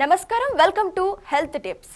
నమస్కారం, welcome to health tips.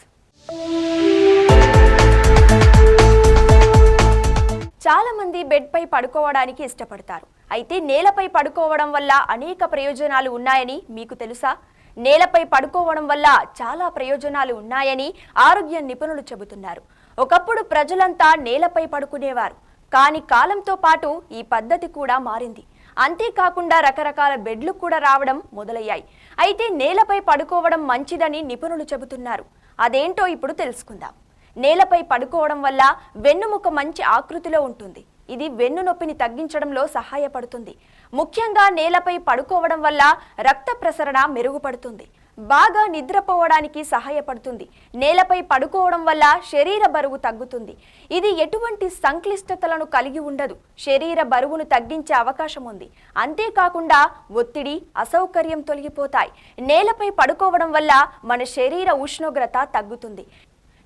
చాలా మంది బెడ్ పై పడుకోవడానికి ఇష్టపడతారు. అయితే నేలపై పడుకోవడం వల్ల అనేక ప్రయోజనాలు ఉన్నాయని మీకు తెలుసా? నేలపై పడుకోవడం వల్ల చాలా ప్రయోజనాలు ఉన్నాయని ఆరోగ్య నిపుణులు చెబుతున్నారు. ఒకప్పుడు ప్రజలంతా నేలపై పడుకునేవారు, కానీ కాలంతో పాటు ఈ పద్ధతి కూడా మారింది. అంతేకాకుండా రకరకాల బెడ్లు కూడా రావడం మొదలయ్యాయి. అయితే నేలపై పడుకోవడం మంచిదని నిపుణులు చెబుతున్నారు. అదేంటో ఇప్పుడు తెలుసుకుందాం. నేలపై పడుకోవడం వల్ల వెన్నుముక మంచి ఆకృతిలో ఉంటుంది. ఇది వెన్ను నొప్పిని తగ్గించడంలో సహాయపడుతుంది. ముఖ్యంగా నేలపై పడుకోవడం వల్ల రక్త ప్రసరణ మెరుగుపడుతుంది, బాగా నిద్రపోవడానికి సహాయపడుతుంది. నేలపై పడుకోవడం వల్ల శరీర బరువు తగ్గుతుంది. ఇది ఎటువంటి సంక్లిష్టతలను కలిగి ఉండదు. శరీర బరువును తగ్గించే అవకాశం ఉంది. అంతేకాకుండా ఒత్తిడి, అసౌకర్యం తొలగిపోతాయి. నేలపై పడుకోవడం వల్ల మన శరీర ఉష్ణోగ్రత తగ్గుతుంది.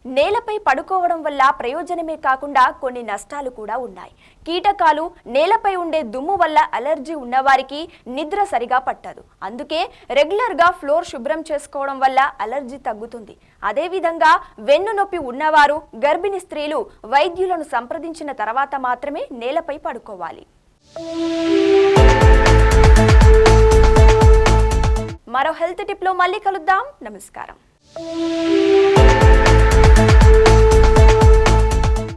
నేలపై పడుకోవడం వల్ల ప్రయోజనమే కాకుండా కొన్ని నష్టాలు కూడా ఉన్నాయి. కీటకాలు, నేలపై ఉండే దుమ్ము వల్ల అలర్జీ ఉన్నవారికి నిద్ర సరిగా పట్టదు. అందుకే రెగ్యులర్గా ఫ్లోర్ శుభ్రం చేసుకోవడం వల్ల అలర్జీ తగ్గుతుంది. అదేవిధంగా వెన్ను నొప్పి ఉన్నవారు, గర్భిణీ స్త్రీలు వైద్యులను సంప్రదించిన తర్వాత మాత్రమే నేలపై పడుకోవాలి. మరో హెల్త్ టిప్లో మళ్ళీ కలుద్దాం. నమస్కారం.